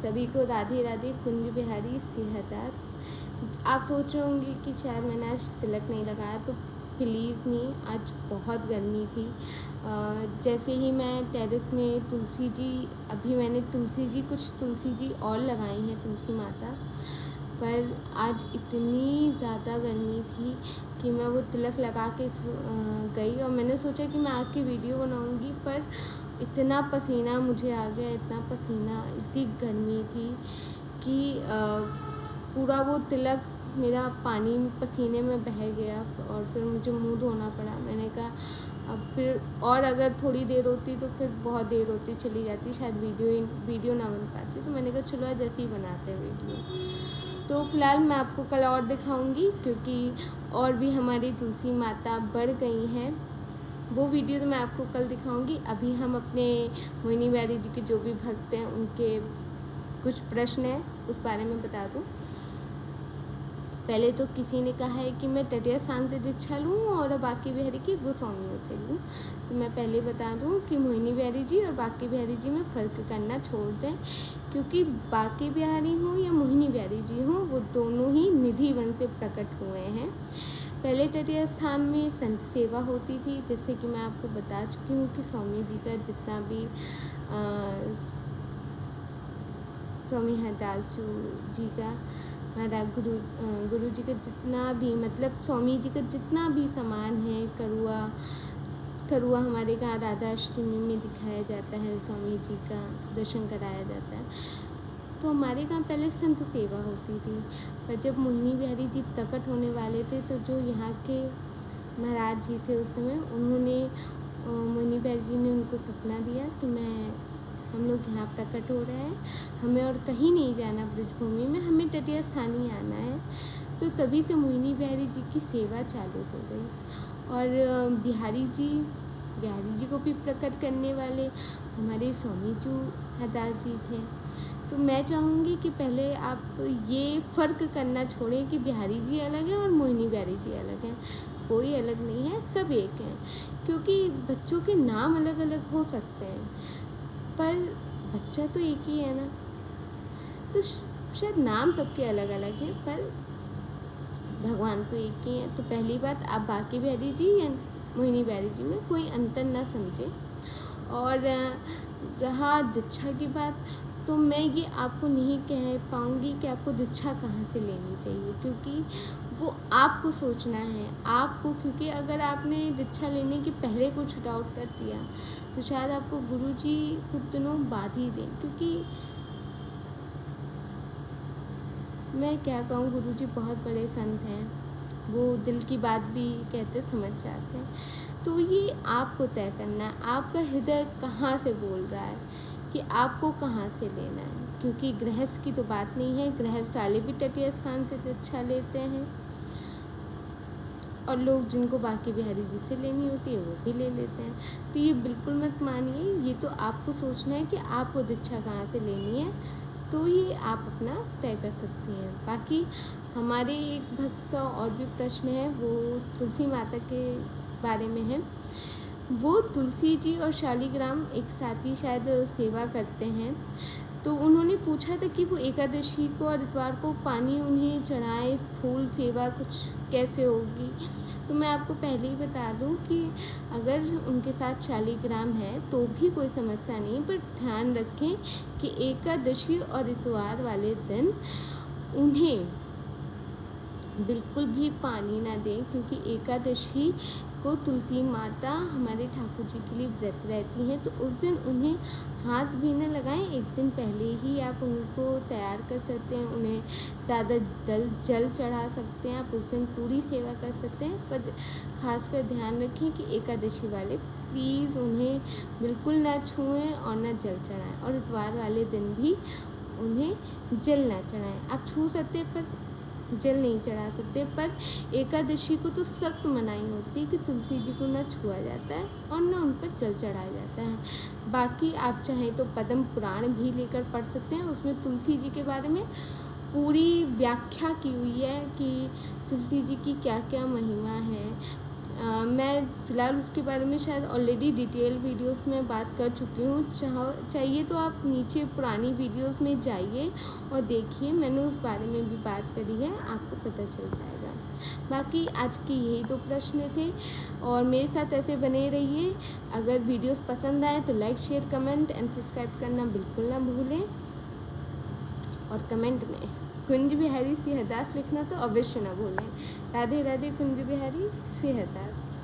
सभी को राधे राधे। कुंज बिहारी सिंहदास। आप सोच रहे होंगे कि शायद मैंने आज तिलक नहीं लगाया, तो बिलीव मी आज बहुत गर्मी थी। जैसे ही मैं टेरेस में अभी मैंने कुछ तुलसी जी और लगाई हैं, तुलसी माता, पर आज इतनी ज़्यादा गर्मी थी कि मैं वो तिलक लगा के गई और मैंने सोचा कि मैं आके वीडियो बनाऊंगी, पर इतना पसीना मुझे आ गया, इतना पसीना, इतनी गर्मी थी कि पूरा वो तिलक मेरा पानी पसीने में बह गया और फिर मुझे मुंह धोना पड़ा। मैंने कहा अब फिर और अगर थोड़ी देर होती तो फिर बहुत देर होती चली जाती, शायद वीडियो ना बन पाती। तो मैंने कहा चलो आज ऐसे ही बनाते हैं वीडियो। तो फ़िलहाल मैं आपको कल और दिखाऊंगी, क्योंकि और भी हमारी तुलसी माता बढ़ गई हैं। वो वीडियो तो मैं आपको कल दिखाऊंगी। अभी हम अपने मोहिनी बिहारी जी के जो भी भक्त हैं उनके कुछ प्रश्न हैं उस बारे में बता दूं। पहले तो किसी ने कहा है कि मैं तटीय स्थान से दीक्षा लूँ और बाकी बिहारी की गोस्वामियों से लूँ। तो मैं पहले बता दूं कि मोहिनी बिहारी जी और बाकी बिहारी जी में फ़र्क करना छोड़ दें, क्योंकि बाकी बिहारी हों या मोहिनी बिहारी जी हों, वो दोनों ही निधि वन से प्रकट हुए हैं। पहले तटीय स्थान में संत सेवा होती थी, जैसे कि मैं आपको बता चुकी हूँ कि स्वामी जी का जितना भी स्वामी हरदास जी का, महाराज गुरु जी का जितना भी, मतलब स्वामी जी का जितना भी सामान है, करुआ हमारे यहाँ राधा अष्टमी में दिखाया जाता है, स्वामी जी का दर्शन कराया जाता है। तो हमारे यहाँ पहले संत सेवा होती थी, पर जब मोहिनी बिहारी जी प्रकट होने वाले थे तो जो यहाँ के महाराज जी थे उस समय, उन्होंने मोहिनी बिहारी जी ने उनको सपना दिया कि हम लोग यहाँ प्रकट हो रहे हैं, हमें और कहीं नहीं जाना ब्रजभूमि में, हमें तटीय स्थान ही आना है। तो तभी से मोहिनी बिहारी जी की सेवा चालू हो गई। और बिहारी जी को भी प्रकट करने वाले हमारे स्वामी जी हरदास जी थे। तो मैं चाहूँगी कि पहले आप ये फ़र्क करना छोड़ें कि बिहारी जी अलग हैं और मोहिनी बिहारी जी अलग हैं। कोई अलग नहीं है, सब एक हैं। क्योंकि बच्चों के नाम अलग अलग हो सकते हैं, पर बच्चा तो एक ही है ना। तो शायद नाम सबके अलग अलग हैं, पर भगवान तो एक ही है। तो पहली बात, आप बाकी बिहारी जी या मोहिनी बिहारी जी में कोई अंतर ना समझें। और रहा दीक्षा की बात, तो मैं ये आपको नहीं कह पाऊँगी कि आपको दीक्षा कहाँ से लेनी चाहिए, क्योंकि वो आपको सोचना है आपको। क्योंकि अगर आपने दीक्षा लेने के पहले कुछ डाउट कर दिया तो शायद आपको गुरुजी कुछ दिनों बाद ही दें। क्योंकि मैं क्या कहूँ, गुरुजी बहुत बड़े संत हैं, वो दिल की बात भी कहते समझ जाते हैं। तो ये आपको तय करना है, आपका हृदय कहाँ से बोल रहा है कि आपको कहाँ से लेना है। क्योंकि गृहस्थ की तो बात नहीं है, गृहस्थ वाले भी तटीय स्थान से दीक्षा लेते हैं, और लोग जिनको बाकी बिहारी जी से लेनी होती है वो भी ले लेते हैं। तो ये बिल्कुल मत मानिए, ये तो आपको सोचना है कि आपको दीक्षा कहाँ से लेनी है, तो ये आप अपना तय कर सकती हैं। बाकी हमारे एक भक्त का और भी प्रश्न है, वो तुलसी माता के बारे में है। वो तुलसी जी और शालिग्राम एक साथ ही शायद सेवा करते हैं। तो उन्होंने पूछा था कि वो एकादशी को और इतवार को पानी उन्हें चढ़ाए, फूल सेवा कुछ कैसे होगी। तो मैं आपको पहले ही बता दूं कि अगर उनके साथ शालिग्राम है तो भी कोई समस्या नहीं, पर ध्यान रखें कि एकादशी और इतवार वाले दिन उन्हें बिल्कुल भी पानी ना दें, क्योंकि एकादशी को तुलसी माता हमारे ठाकुर जी के लिए व्रत रहती हैं। तो उस दिन उन्हें हाथ भी न लगाएं, एक दिन पहले ही आप उनको तैयार कर सकते हैं, उन्हें ज़्यादा जल चढ़ा सकते हैं, आप उस दिन पूरी सेवा कर सकते हैं। पर खासकर ध्यान रखें कि एकादशी वाले प्लीज़ उन्हें बिल्कुल ना छुएं और ना जल चढ़ाएं, और इतवार वाले दिन भी उन्हें जल ना चढ़ाएं। आप छू सकते पर जल नहीं चढ़ा सकते। पर एकादशी को तो सख्त मनाही होती है कि तुलसी जी को ना छुआ जाता है और ना उन पर जल चढ़ाया जाता है। बाकी आप चाहें तो पद्म पुराण भी लेकर पढ़ सकते हैं, उसमें तुलसी जी के बारे में पूरी व्याख्या की हुई है कि तुलसी जी की क्या क्या महिमा है। मैं फ़िलहाल उसके बारे में शायद ऑलरेडी डिटेल वीडियोस में बात कर चुकी हूँ। चाहिए तो आप नीचे पुरानी वीडियोस में जाइए और देखिए, मैंने उस बारे में भी बात करी है, आपको पता चल जाएगा। बाकी आज के यही 2 प्रश्न थे और मेरे साथ ऐसे बने रहिए। अगर वीडियोस पसंद आए तो like, share, comment and subscribe करना बिल्कुल ना भूलें। और कमेंट में कुंज बिहारी सिंहदास लिखना तो अवश्य ना भूलें। राधे राधे कुंज बिहारी सिंहदास।